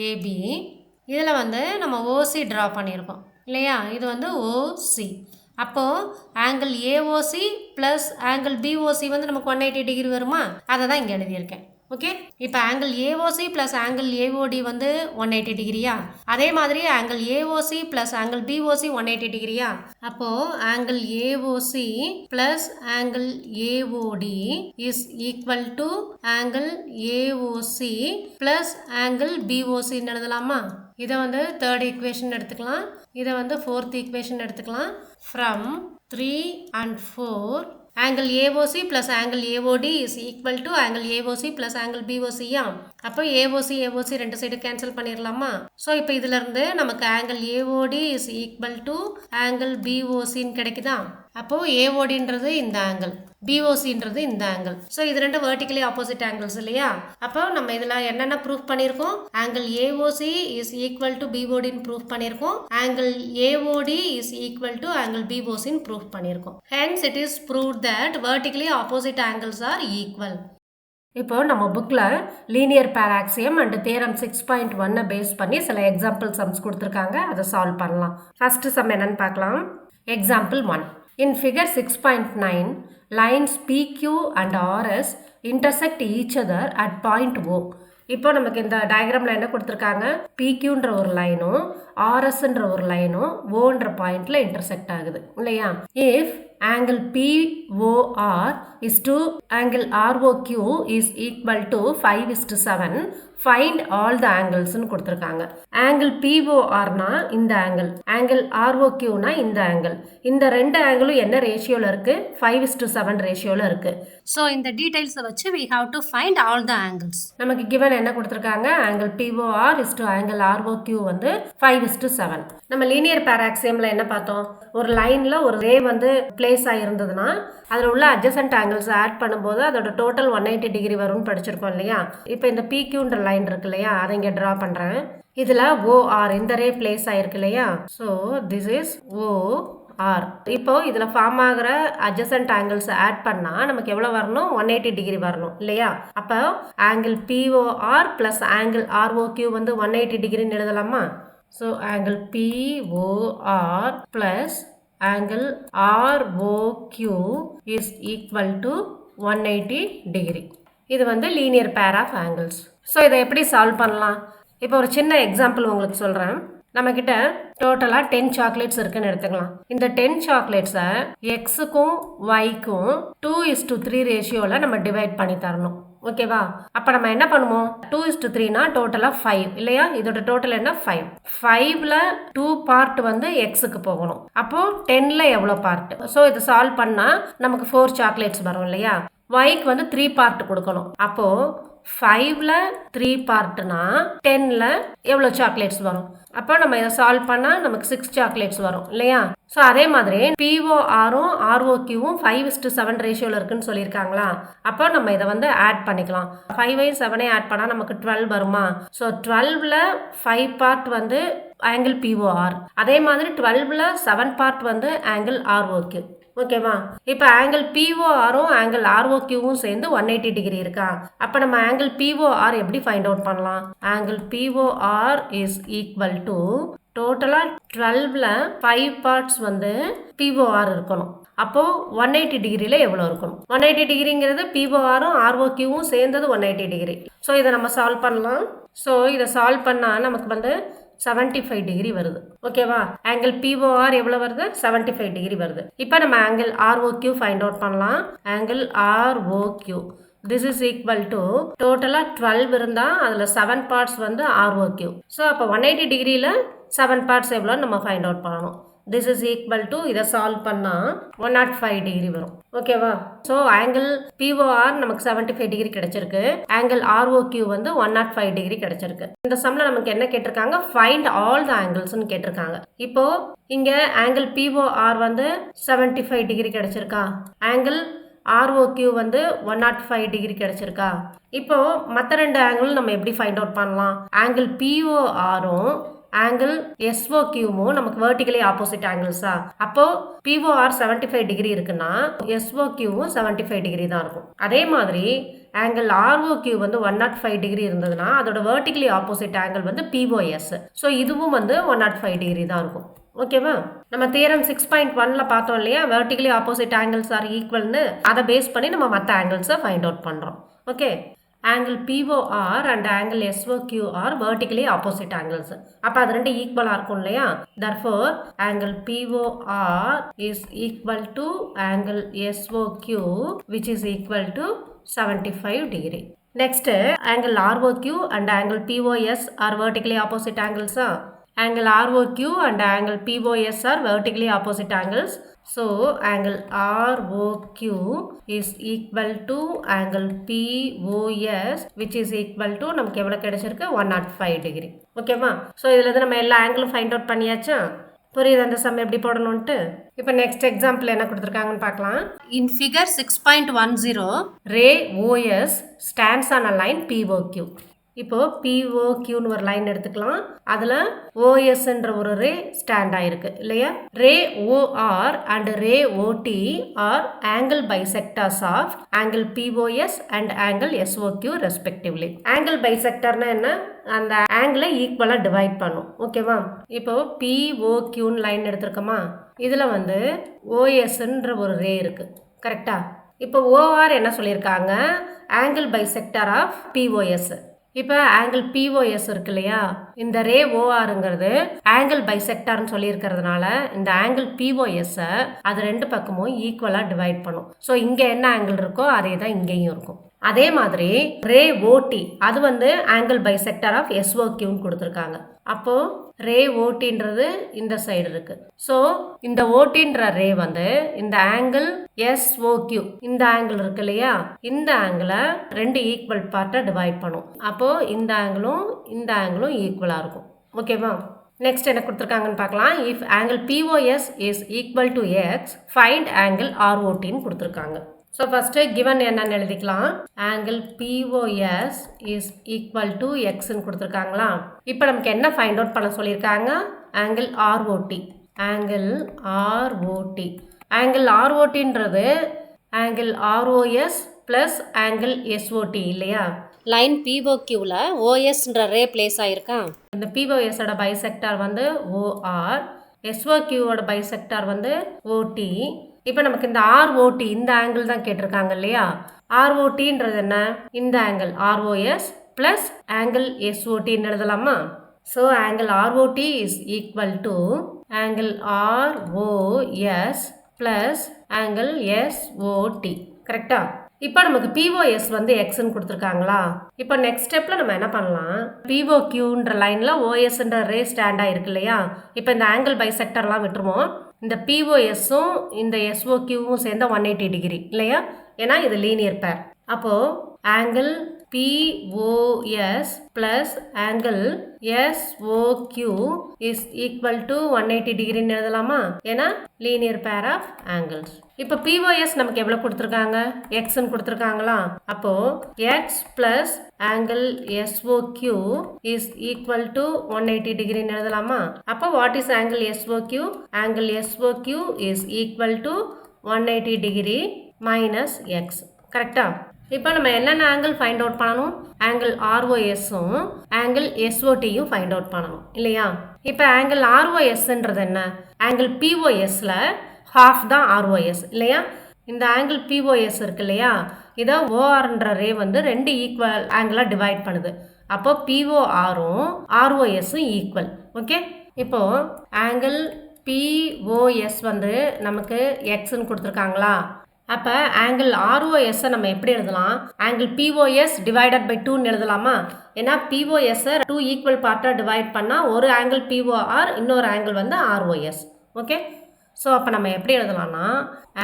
ஏபி, இதில் வந்து நம்ம ஓசி ட்ரா பண்ணியிருக்கோம் இல்லையா? இது வந்து ஓசி. அப்போது angle AOC plus angle POC வந்து நமக்கு 180 டிகிரி வருமா? அதை தான் இங்கே எழுதியிருக்கேன். ஓகே, இப்போ angle AOC plus angle AOD வந்து 180 டிகிரியா? அதே மாதிரி angle AOC plus angle BOC 180 டிகிரியா? அப்போது angle AOC plus angle AOD is equal to angle AOC plus angle பிஓசின்னு எழுதலாமா? இதை வந்து தேர்ட் ஈக்குவேஷன் எடுத்துக்கலாம், இதை வந்து ஃபோர்த் ஈக்குவேஷன் எடுத்துக்கலாம். From 3 and 4 angle AOC plus angle AOD is equal to angle AOC plus angle BOC. அப்போ AOC ரெண்டு சைடு கேன்சல் பண்ணிடலாமா? ஸோ இப்போ இதிலிருந்து நமக்கு angle AOD is equal to angle BOCன்னு கிடைக்குதா? அப்போ AODன்றது இந்த ஆங்கிள், BOCன்றது இந்த ஆங்கிள். ஸோ இது ரெண்டு வெர்டிகலி ஆப்போசிட் ஆங்கிள்ஸ் இல்லையா? அப்போ நம்ம இதில் என்னென்ன ப்ரூஃப் பண்ணியிருக்கோம்? Angle AOC is equal to BODன்னு ப்ரூஃப் பண்ணியிருக்கோம். Angle AOD is equal to angle BOCன்னு ப்ரூஃப் பண்ணியிருக்கோம். Hence it is proved that vertically opposite angles are equal. இப்போ நம்ம புக்கில் லீனியர் பேர் ஆக்சியம் அண்ட் தியரம் 6.1 பேஸ் பண்ணி சில எக்ஸாம்பிள் சம்ஸ் கொடுத்துருக்காங்க, அதை சால்வ் பண்ணலாம். ஃபர்ஸ்ட் சம் என்னன்னு பார்க்கலாம். Example 1. In figure 6.9, lines PQ and RS intersect each other at point O. இப்போ நமக்கு இந்த டயக்ராமில் என்ன கொடுத்துருக்காங்க, PQன்ற ஒரு லைனும் RSன்ற ஒரு லைனும் ஓன்ற பாயிண்ட்ல இன்டர்செக்ட் ஆகுது இல்லையா. If angle POR is to angle ROQ is equal to 5:7, find all the angles னு கொடுத்துருக்காங்க. angle PORனா இந்த angle ROQனா இந்த angle. இந்த ரெண்டு ஆங்கிளும் என்ன ரேஷியோல இருக்கு, 5:7 ரேஷியோல இருக்கு. ஸோ இந்த டீடைல்ஸை வச்சு we have to find all the angles. நமக்கு given என்ன கொடுத்துருக்காங்க, angle POR is to angle ROQ வந்து 5:7. நம்ம லீனியர் பேர் ஆக்சியம்ல என்ன பார்த்தோம், ஒரு லைன்ல ஒரு ரே வந்து பிளேஸ் ஆகிருந்ததுன்னா அதில் உள்ள அட்ஜசன்ட் ஆங்கிள்ஸ் ஆட் பண்ணும்போது அதோட டோட்டல் 180 டிகிரி வரும்னு படிச்சிருக்கோம் இல்லையா. இப்போ இந்த PQன்ற லைன் இருக்கு இல்லையா, அதை இங்கே ட்ரா பண்ணுறேன். இதில் OR இந்த ரே பிளேஸ் ஆயிருக்கு இல்லையா. So this is OR. இப்போ இதில் ஃபார்ம் ஆகிற அட்ஜசன்ட் ஆங்கிள்ஸ் ஆட் பண்ணால் நமக்கு எவ்வளோ வரணும், 180 டிகிரி வரணும் இல்லையா. அப்போ angle POR plus angle ROQ வந்து 180 டிகிரின்னு எழுதலாமா. So angle POR plus angle ROQ is equal to 180 degree. இது வந்து linear pair of angles. So இதை எப்படி சால்வ் பண்ணலாம், இப்போ ஒரு சின்ன எக்ஸாம்பிள் உங்களுக்கு சொல்கிறேன். நம்மக்கிட்ட டோட்டலாக 10 சாக்லேட்ஸ் இருக்குன்னு எடுத்துக்கலாம். இந்த 10 சாக்லேட்ஸை எக்ஸுக்கும் ஒய்க்கும் 2:3 ரேஷியோவில் நம்ம டிவைட் பண்ணி தரணும். ஓகேவா. அப்போ நம்ம என்ன பண்ணுவோம், 2:3னா டோட்டலாக 5 இல்லையா. இதோட டோட்டல் என்ன 5. 5ல் 2 பார்ட் வந்து எக்ஸுக்கு போகணும். அப்போ 10ல் எவ்வளோ பார்ட். ஸோ இதை சால்வ் பண்ணால் நமக்கு 4 சாக்லேட்ஸ் வரும் இல்லையா. ஒய்க்கு வந்து 3 பார்ட் கொடுக்கணும். அப்போது 5ல் 3 பார்ட்னா 10ல் எவ்வளோ சாக்லேட்ஸ் வரும். அப்போ நம்ம இதை சால்வ் பண்ணால் நமக்கு 6 சாக்லேட்ஸ் வரும் இல்லையா. ஸோ அதே மாதிரி PORம் ROQவும் 5:7 ரேஷியோவில் இருக்குன்னு சொல்லியிருக்காங்களா. அப்போ நம்ம இதை வந்து ஆட் பண்ணிக்கலாம். 5ஐயும் 7ஐயும் ஆட் பண்ணால் நமக்கு 12 வருமா. ஸோ 12ல் 5 பார்ட் வந்து ஆங்கிள் POR, அதே மாதிரி 12ல் 7 பார்ட் வந்து ஆங்கிள் ROQ. ஓகேவா. இப்போ ஆங்கிள் PORம் ஆங்கிள் ROQவும் சேர்ந்து 180 டிகிரி இருக்கா. அப்போ நம்ம ஆங்கிள் POR எப்படி ஃபைண்ட் அவுட் பண்ணலாம். Angle POR is equal to டோட்டலாக 12ல் 5 பார்ட்ஸ் வந்து POR இருக்கணும். அப்போது 180 டிகிரியில் எவ்வளோ இருக்கணும். 180 டிகிரிங்கிறது PORம் ROQவும் சேர்ந்தது 180 டிகிரி. ஸோ இதை நம்ம சால்வ் பண்ணலாம். ஸோ இதை சால்வ் பண்ணால் நமக்கு வந்து 75 டிகிரி வருது. ஓகேவா. ஆங்கிள் POR எவ்வளோ வருது, 75 டிகிரி வருது. இப்போ நம்ம ஆங்கிள் ROQ ஃபைண்ட் அவுட் பண்ணலாம். Angle ROQ this is equal to டோட்டலாக 12 இருந்தால் அதில் 7 பார்ட்ஸ் வந்து ROQ. ஸோ அப்போ 180 டிகிரியில் 7 பார்ட்ஸ் எவ்வளோ நம்ம ஃபைண்ட் அவுட் பண்ணணும். திஸ் இஸ் ஈக்குவல் டு இதை சால்வ் பண்ணால் 105 டிகிரி வரும். ஓகேவா. ஸோ ஆங்கிள் POR நமக்கு 75 டிகிரி கிடைச்சிருக்கு. ஆங்கிள் ROQ வந்து 105 டிகிரி கிடைச்சிருக்கு. இந்த சம்மில் நமக்கு என்ன கேட்டிருக்காங்க, ஃபைண்ட் ஆல் த ஆங்கிள்ஸ்னு கேட்டிருக்காங்க. இப்போ இங்கே ஆங்கிள் POR வந்து 75 டிகிரி கிடைச்சிருக்கா. ஆங்கிள் ROQ வந்து 105 டிகிரி கிடைச்சிருக்கா. இப்போ மற்ற ரெண்டு ஆங்கிள் நம்ம எப்படி ஃபைண்ட் அவுட் பண்ணலாம். ஆங்கிள் PORம் ஆங்கிள் SOQவும் நமக்கு வெர்டிகலி ஆப்போசிட் ஆங்கிள்ஸா. அப்போ POR 75 டிகிரி இருக்குன்னா SOQவும் 75 டிகிரி தான் இருக்கும். அதே மாதிரி ஆங்கிள் ROQ வந்து 105 டிகிரி இருந்ததுன்னா அதோட வெர்டிகலி ஆப்போசிட் ஆங்கிள் வந்து POS. ஸோ இதுவும் வந்து 105 டிகிரி தான் இருக்கும். ஓகேவா. நம்ம தியரம் 6.1ல பார்த்தோம் இல்லையா, வெர்டிகலி ஆப்போசிட் ஆங்கிள்ஸ் ஆர் ஈக்குவல்னு. அதை பேஸ் பண்ணி நம்ம மற்ற ஆங்கிள்ஸை ஃபைண்ட் அவுட் பண்ணுறோம். Okay. Angle POR and angle SOQ are vertically opposite angles. அப்போ அது ரெண்டு ஈக்குவலாக இருக்கும் இல்லையா. therefore angle POR is equal to angle SOQ which is equal to 75 degree. Next angle ROQ and angle POS are vertically opposite ஆங்கிள்ஸா. Angle ROQ and angle POS are vertically opposite angles. So angle ROQ is equal to angle POS which is equal to நமக்கு எவ்வளோ கிடைச்சிருக்கு, 105 degree. ஓகேவா. So இதில் இருந்து நம்ம எல்லா ஆங்கிளும் find out பண்ணியாச்சா. புரியுது அந்த சம் எப்படி போடணும்ட்டு. இப்போ நெக்ஸ்ட் எக்ஸாம்பிள் என்ன கொடுத்துருக்காங்கன்னு பார்க்கலாம். In figure 6.10 ray OS stands on a line POQ. இப்போ POQன்னு ஒரு லைன் எடுத்துக்கலாம். அதில் OSன்ற ஒரு ரே ஸ்டாண்ட் ஆயிருக்கு இல்லையா? Ray OR and ray OT are angle bisectors of angle POS and angle SOQ respectively. Angle பைசெக்டர்னா என்ன? அந்த ஆங்கிளை ஈக்குவலாக டிவைட் பண்ணும். ஓகேவா? இப்போ POQன்னு லைன் எடுத்திருக்கோமா? இதில் வந்து OSன்ற ஒரு ரே இருக்கு. கரெக்டா? இப்போ OR என்ன சொல்லியிருக்காங்க? Angle bisector of POS. இப்போ ஆங்கிள் POS இருக்கு இல்லையா? இந்த ரே ORங்கிறது ஆங்கிள் பைசெக்டர்னு சொல்லியிருக்கிறதுனால இந்த ஆங்கிள் POS-ஐ அது ரெண்டு பக்கமும் ஈக்குவலாக டிவைட் பண்ணும். ஸோ இங்கே என்ன ஆங்கிள் இருக்கோ அதே தான் இங்கேயும் இருக்கும். அதே மாதிரி ரே OT அது வந்து ஆங்கிள் பைசெக்டர் ஆஃப் SOQன்னு கொடுத்துருக்காங்க. அப்போ ரே OTன்றது இந்த சைடு இருக்கு. ஸோ இந்த OTன்ற ரே வந்து இந்த ஆங்கிள் SOQ இந்த ஆங்கிள் இருக்கு இல்லையா? இந்த ஆங்கிளை ரெண்டு ஈக்குவல் பார்ட்டை டிவைட் பண்ணும். அப்போ இந்த ஆங்கிளும் ஈக்குவலாக இருக்கும். ஓகேவா? நெக்ஸ்ட் என்ன கொடுத்துருக்காங்கன்னு பார்க்கலாம். If angle POS is equal to x find angle ROTன்னு கொடுத்துருக்காங்க. ஸோ ஃபஸ்ட்டு கிவன் என்னன்னு எழுதிக்கலாம். Angle POS is equal to எக்ஸ்ன்னு கொடுத்துருக்காங்களா? இப்போ நமக்கு என்ன ஃபைண்ட் அவுட் பண்ண சொல்லியிருக்காங்க? Angle ROT. ஆங்கிள் ROTன்றது angle ROS plus angle SOT இல்லையா? லைன் POQல OSன்ற ரே பிளேஸ் ஆயிருக்கா? இந்த POSோட பைசெக்டார் வந்து OR, SOQவோட பைசெக்டார் வந்து OT. இப்போ நமக்கு இந்த ROT இந்த ஆங்கிள் தான் கேட்டிருக்காங்க இல்லையா? ROTன்றது என்ன? இந்த ஆங்கிள் ROS ப்ளஸ் ஆங்கிள் SOTன்னு எழுதலாமா? So angle ROT is equal to angle ROS plus angle SOT. கரெக்டா? இப்போ நமக்கு POS வந்து எக்ஸ்ன்னு கொடுத்துருக்காங்களா? இப்போ நெக்ஸ்ட் ஸ்டெப்பில் நம்ம என்ன பண்ணலாம்? POQன்ற லைனில் OSன்ற ரே ஸ்டாண்டாக இருக்கு இல்லையா? இப்போ இந்த ஆங்கிள் பைசெக்டர்லாம் விட்டுருவோம். இந்த POSும் இந்த SOQவும் சேர்ந்த 180 டிகிரி இல்லையா? ஏன்னா இது லீனியர் பேர். அப்போது angle POS plus angle SOQ is equal to 180 டிகிரின்னு எழுதலாமா? ஏன்னா லீனியர் பேர் ஆஃப் ஆங்கிள்ஸ். இப்போ POS நமக்கு எவ்வளோ கொடுத்துருக்காங்க? எக்ஸ்ன்னு கொடுத்துருக்காங்களா? அப்போது X plus angle SOQ is equal to 180 டிகிரின்னு எழுதலாமா? அப்போ what is angle SOQ? Angle SOQ is equal to 180 degree minus X. கரெக்டா? இப்போ நம்ம என்னென்ன ஆங்கிள் ஃபைண்ட் அவுட் பண்ணணும்? ஆங்கிள் ROSும் ஆங்கிள் SOTயும் ஃபைண்ட் அவுட் பண்ணணும் இல்லையா? இப்போ ஆங்கிள் ROSன்றது என்ன? ஆங்கிள் POSல ஹாஃப் தான் ROS இல்லையா? இந்த ஆங்கிள் POS இருக்கு இல்லையா? இதை ORன்ற ரே வந்து ரெண்டு ஈக்குவல் ஆங்கிளாக டிவைட் பண்ணுது. அப்போ PORும் ROSும் ஈக்குவல். ஓகே? இப்போ ஆங்கிள் POS வந்து நமக்கு எக்ஸ்ன்னு கொடுத்துருக்காங்களா? அப்போ ஆங்கிள் ROSஐ நம்ம எப்படி எழுதலாம்? ஆங்கிள் POS டிவைடட் பை 2ன்னு எழுதலாமா? ஏன்னா POSஐ 2 ஈக்குவல் பார்ட்டாக டிவைட் பண்ணால் ஒரு ஆங்கிள் POR இன்னொரு ஆங்கிள் வந்து ROS. ஓகே? ஸோ அப்போ நம்ம எப்படி எழுதலாம்னா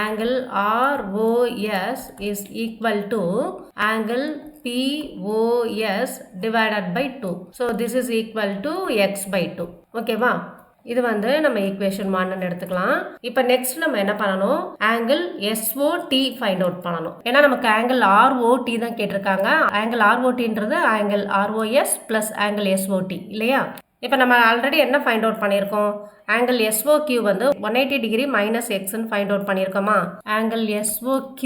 angle ROS is equal to angle POS divided by 2. So this is equal to x by 2. ஓகேவா? இது வந்து நம்ம ஈக்குவேஷன் 1ன்னு எடுத்துக்கலாம். இப்போ நெக்ஸ்ட் நம்ம என்ன பண்ணணும்? ஆங்கிள் SOT ஃபைண்ட் அவுட் பண்ணணும். ஏன்னா நமக்கு ஆங்கிள் ROT தான் கேட்டிருக்காங்க. ஆங்கிள் ROTன்றது angle ROS plus angle SOT இல்லையா? இப்போ நம்ம ஆல்ரெடி என்ன ஃபைண்ட் அவுட் பண்ணியிருக்கோம்? ஆங்கிள் SOQ வந்து 180 டிகிரி மைனஸ் எக்ஸ்ன்னு ஃபைண்ட் அவுட் பண்ணியிருக்கோமா? Angle SOQ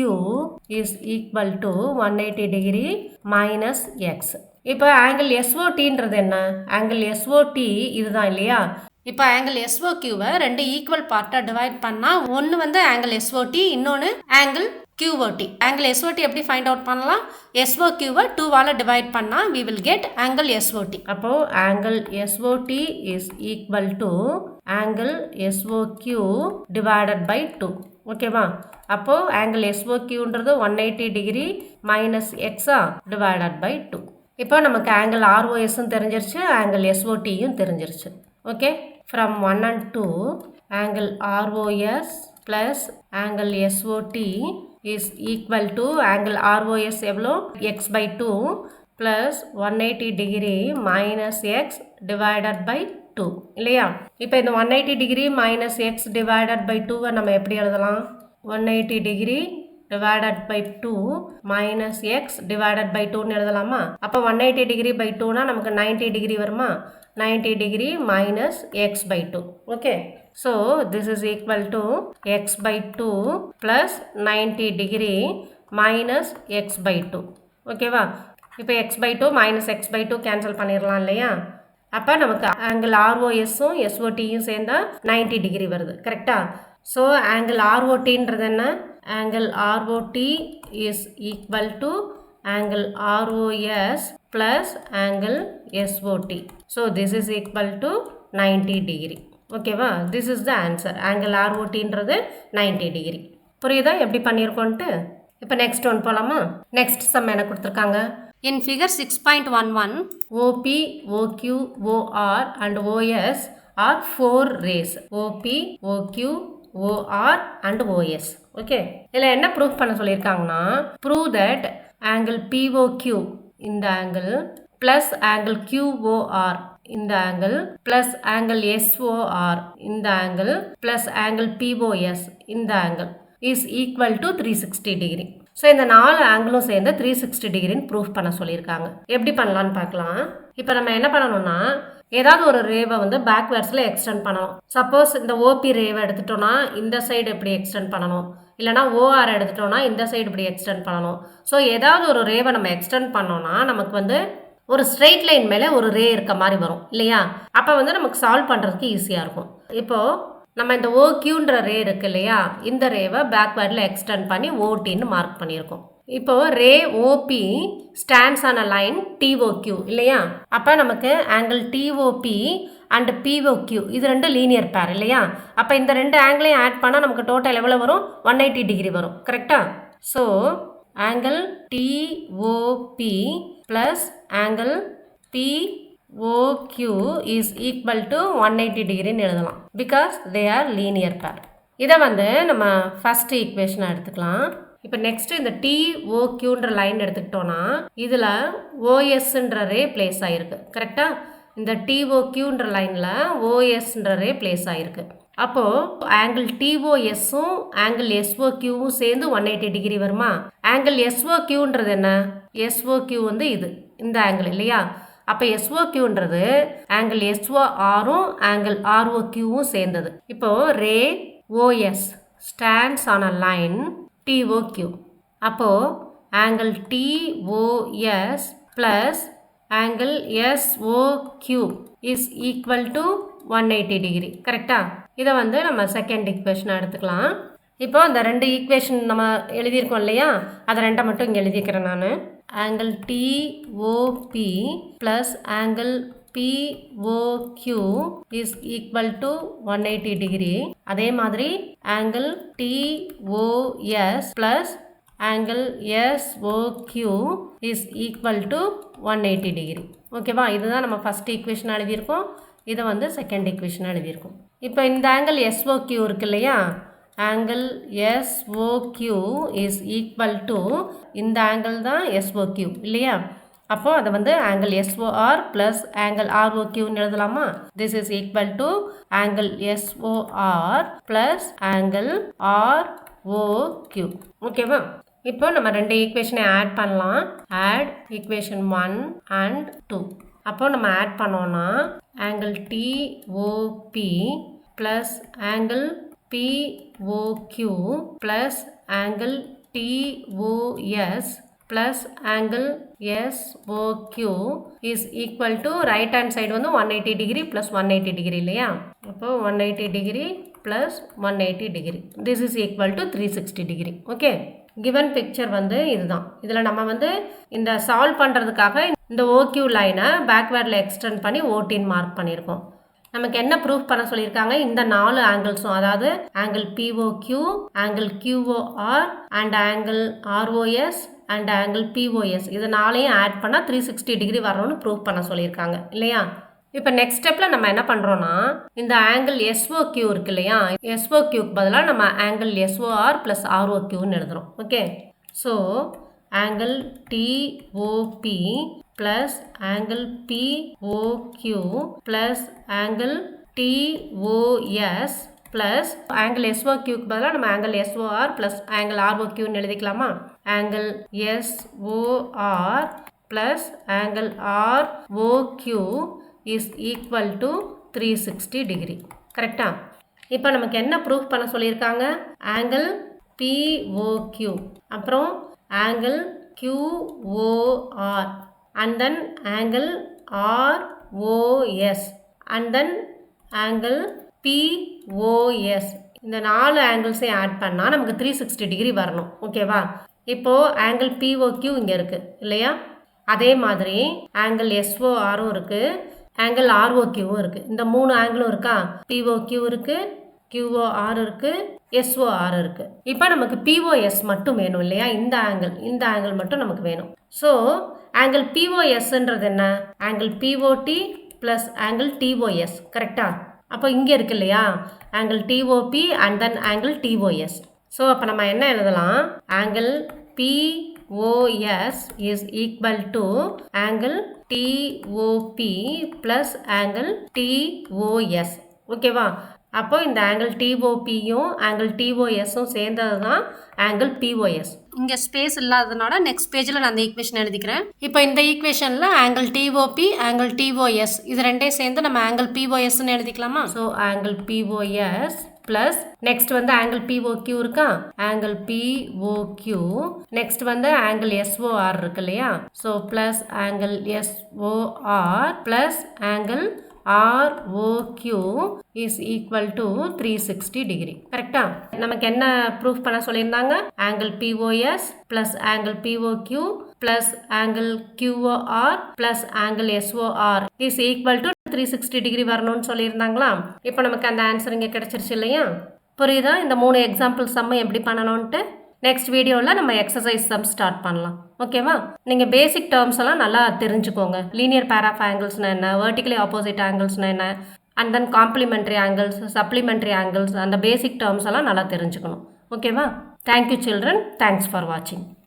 is equal to 180 degree minus x. இப்போ ஆங்கிள் SOTன்றது என்ன? ஆங்கிள் SOT இதுதான் இல்லையா? இப்போ ஆங்கிள் SOQவை ரெண்டு ஈக்குவல் பார்ட்டாக டிவைட் பண்ணால் ஒன்று வந்து ஆங்கிள் SOT, இன்னொன்று ஆங்கிள் QOT. ஆங்கிள் SOT எப்படி ஃபைண்ட் அவுட் பண்ணலாம்? SOQவை 2வால் டிவைட் பண்ணால் we will get angle SOT. அப்போது angle SOT is equal to angle SOQ divided by 2. ஓகேவா? அப்போது ஆங்கிள் SOQன்றது 180 டிகிரி மைனஸ் எக்ஸா டிவைடட் பை 2. இப்போ நமக்கு ஆங்கிள் ROSும் தெரிஞ்சிருச்சு, ஆங்கிள் SOTயும் தெரிஞ்சிருச்சு. Okay? From 1 and 2, angle ROS plus angle SOT is equal to angle ROS எவ்வளோ? x by 2 plus 180 degree minus x divided by 2 இல்லையா? இப்போ இந்த 180 degree minus x divided by 2 நம்ம எப்படி எழுதலாம்? 180 degree divided by 2 minus x divided by 2 எழுதலாமா? அப்போ 180 degree by 2 னா நமக்கு 90 degree வருமா? 90 degree minus x by 2. Okay. So, this is equal to x by 2 plus 90 degree minus x by 2. Okay வா? இப்போ x by 2 minus x by 2 cancel பண்ணிரலாம் இல்லையா? அப்போ நமக்கு angle ROSும் SOTயும் சேர்ந்தா 90 degree வருது. கரெக்டா? So, angle ROTன்றது என்ன? Angle ROT is equal to angle ROS plus angle SOT. So, this is equal to 90 degree. Okay வா? This is the answer. Angle ROTன்றது 90 degree. புரியுதா எப்படி பண்ணியிருக்கோன்ட்டு? இப்போ next one போலாமா? Next sum என்ன கொடுத்துருக்காங்க? In figure 6.11, OP, OQ, OR and OS are 4 rays. OP, OQ, OR and OS. Okay. இதில் என்ன proof பண்ண சொல்லியிருக்காங்கன்னா prove that angle POQ இந்த angle plus angle QOR இந்த angle plus angle SOR இந்த angle plus angle POS இந்த angle is equal to 360 degree. So இந்த 4 ஆங்கிளும் சேர்ந்து 360 டிகிரின்னு ப்ரூஃப் பண்ண சொல்லியிருக்காங்க. எப்படி பண்ணலான்னு பார்க்கலாம். இப்போ நம்ம என்ன பண்ணணும்னா ஏதாவது ஒரு ரேவை வந்து பேக்வேர்ட்ஸில் எக்ஸ்டெண்ட் பண்ணணும். சப்போஸ் இந்த ஓபி ரேவை எடுத்துட்டோம்னா இந்த சைடு இப்படி எக்ஸ்டெண்ட் பண்ணணும், இல்லைனா ஓஆர் எடுத்துட்டோம்னா இந்த சைடு இப்படி எக்ஸ்டெண்ட் பண்ணணும். ஸோ ஏதாவது ஒரு ரேவை நம்ம எக்ஸ்டெண்ட் பண்ணோம்னா நமக்கு வந்து ஒரு ஸ்ட்ரெயிட் லைன் மேலே ஒரு ரே இருக்க மாதிரி வரும் இல்லையா? அப்போ வந்து நமக்கு சால்வ் பண்ணுறதுக்கு ஈஸியாக இருக்கும். இப்போது நம்ம இந்த OQன்ற ரே இருக்கு இல்லையா, இந்த ரேவை பேக்வேர்டில் எக்ஸ்டெண்ட் பண்ணி ஓடின்னு மார்க் பண்ணியிருக்கோம். இப்போ ray OB stands on a line TOQ இல்லையா? அப்போ நமக்கு ஆங்கிள் TOP அண்ட் POQ இது ரெண்டு லீனியர் பேர் இல்லையா? அப்போ இந்த ரெண்டு ஆங்கிளையும் ஆட் பண்ணால் நமக்கு டோட்டல் எவ்வளோ வரும்? 180 டிகிரி வரும். கரெக்டாக? So angle TOP plus angle POQ is equal to 180 degree எழுதலாம் because they are linear pair. இதை வந்து நம்ம first equation எடுத்துக்கலாம். இப்போ next இந்த TOQன்ற லைன் எடுத்துக்கிட்டோம்னா இதில் OSன்ற ரே பிளேஸ் ஆகிருக்கு. கரெக்டாக? இந்த TOQன்ற லைனில் OSன்ற ரே பிளேஸ் ஆகிருக்கு. அப்போது ஆங்கிள் TOSும் ஆங்கிள் SOQவும் சேர்ந்து 180 டிகிரி வருமா? ஆங்கிள் SOQன்றது என்ன? SOQ வந்து இது இந்த ஆங்கிள் இல்லையா? அப்போ SOQன்றது ஆங்கிள் SORும் ஆங்கிள் ROQவும் சேர்ந்தது. இப்போ ரே OS stands on a line TOQ. அப்போது angle TOS plus angle SOQ is equal to 180 degree. கரெக்டா? இதை வந்து நம்ம செகண்ட் ஈக்குவேஷனை எடுத்துக்கலாம். இப்போ அந்த ரெண்டு ஈக்குவேஷன் நம்ம எழுதியிருக்கோம் இல்லையா, அதை ரெண்டை மட்டும் இங்கே எழுதிக்கிறேன் நான். Angle TOP plus angle POQ is equal to 180 degree. அதே மாதிரி angle TOS plus angle SOQ is equal to 180 degree. ஓகேவா? இதுதான் நம்ம ஃபஸ்ட் ஈக்குவேஷன் எழுதியிருக்கோம். இதை வந்து செகண்ட் ஈக்குவேஷன் எழுதியிருக்கோம். இப்போ இந்த ஆங்கிள் SOQ இருக்கு இல்லையா, angle SOQ is equal to இந்த ஆங்கிள் தான் SOQ இல்லையா? அப்போது அதை வந்து ஆங்கிள் SOR ப்ளஸ் ஆங்கிள் ROQன்னு எழுதலாமா? This is equal to angle SOR plus angle ROQ. ஓகேவா? இப்போ நம்ம ரெண்டு ஈக்குவேஷனை ஆட் பண்ணலாம். Add equation 1 and 2. அப்போ நம்ம ஆட் பண்ணோன்னா angle TOP plus angle POQ plus angle TOS plus angle SOQ is equal to right hand side வந்து 180 டிகிரி ப்ளஸ் 180 டிகிரி இல்லையா? அப்போ 180 degree plus 180 degree. This is equal to 360 degree. Okay, given picture வந்து இதுதான். இதில் நம்ம வந்து இந்த solve பண்ணுறதுக்காக இந்த OQ லைனை பேக்வேர்டில் எக்ஸ்டெண்ட் பண்ணி ஓட்டின்னு மார்க் பண்ணியிருக்கோம். நமக்கு என்ன ப்ரூஃப் பண்ண சொல்லியிருக்காங்க? இந்த 4 ஆங்கிள்ஸும், அதாவது angle POQ, angle QOR and angle ROS and angle POS இது 4ஐயும் ஆட் பண்ணால் 360 டிகிரி வரணும்னு ப்ரூஃப் பண்ண சொல்லியிருக்காங்க இல்லையா? இப்போ நெக்ஸ்ட் ஸ்டெப்பில் நம்ம என்ன பண்ணுறோன்னா இந்த ஆங்கிள் SOQ இருக்கு இல்லையா, SOQக்கு பதிலாக நம்ம ஆங்கிள் SOR ப்ளஸ் ROQன்னு எழுதுகிறோம். Okay, so angle TOP plus angle POQ plus angle TOS plus angle எஸ்ஓக்யூக்கு பதிலாக நம்ம ஆங்கிள் எஸ்ஓஆர் ப்ளஸ் ஆங்கிள் ஆர்ஓக்யூன்னு எழுதிக்கலாமா? Angle SOR plus angle ROQ is equal to 360 degree. கரெக்டா? இப்போ நமக்கு என்ன ப்ரூஃப் பண்ண சொல்லியிருக்காங்க? ஆங்கிள் பிஓக்யூ, அப்புறம் angle QOR, and then angle ROS, and then angle POS. இந்த 4 ஆங்கிள்ஸையும் ஆட் பண்ணால் நமக்கு 360 டிகிரி வரணும். ஓகேவா? இப்போது ஆங்கிள் POQ இங்கே இருக்குது இல்லையா? அதே மாதிரி ஆங்கிள் SORவும் இருக்குது, ஆங்கிள் ROQவும் இருக்குது. இந்த 3 ஆங்கிளும் இருக்கா? POQ இருக்குது, QOR இருக்குது, SOR இருக்குது. இப்போ நமக்கு POS மட்டும் வேணும் இல்லையா? இந்த ஆங்கிள் மட்டும் நமக்கு வேணும். ஸோ ஆங்கிள் POSன்றது என்ன? Angle POT plus angle TOS. கரெக்டா? அப்போ இங்கே இருக்கு இல்லையா? Angle TOP and then angle TOS. So அப்போ நம்ம என்ன எழுதலாம்? Angle POS is equal to angle TOP plus angle TOS. ஓகேவா? அப்போ இந்த ஆங்கிள் டிஓபியும் ஆங்கிள் டிஓஎஸும் சேர்ந்தது தான் ஆங்கிள் பிஓஎஸ். இங்கே ஸ்பேஸ் இல்லாததுனால நெக்ஸ்ட் பேஜில் நான் அந்த ஈக்குவேஷன் எழுதிக்கிறேன். இப்போ இந்த ஈக்குவேஷனில் ஆங்கிள் டிஓபி ஆங்கிள் டிஓஎஸ் இது ரெண்டையும் சேர்ந்து நம்ம ஆங்கிள் பிஓஎஸ்ன்னு எழுதிக்கலாமா? So angle POS plus next வந்து ஆங்கிள் பிஓக்யூ இருக்கா? ஆங்கிள் பிஓக்யூ நெக்ஸ்ட் வந்து ஆங்கிள் எஸ்ஓஆர் இருக்கு இல்லையா? So plus angle SOR plus angle ROQ is equal to 360 degree. கரெக்டா? நமக்கு என்ன ப்ரூஃப் பண்ண சொல்லியிருந்தாங்க? Angle POS plus angle POQ plus angle QOR plus angle SOR is equal to 360 degree வரணும்னு சொல்லியிருந்தாங்களா? இப்போ நமக்கு அந்த ஆன்சர் இங்கே கிடைச்சிருச்சு இல்லையா? புரியுதா? இந்த 3 எக்ஸாம்பிள் சம்மை எப்படி பண்ணணும்ன்ட்டு நெக்ஸ்ட் வீடியோவில் நம்ம எக்ஸசைஸ் சம் ஸ்டார்ட் பண்ணலாம். ஓகேவா? நீங்கள் பேசிக் டேர்ம்ஸ் எல்லாம் நல்லா தெரிஞ்சுக்கோங்க. லீனியர் பேர் ஆஃப் ஆங்கிள்ஸ்னா என்ன, வெர்டிகலி ஆப்போசிட் ஆங்கிள்ஸ்னா என்ன, and then complimentary angles, supplementary angles, அந்த பேசிக் டேர்ம்ஸ் எல்லாம் நல்லா தெரிஞ்சுக்கணும். ஓகேவா? Thank you children. தேங்க்ஸ் ஃபார் வாட்சிங்.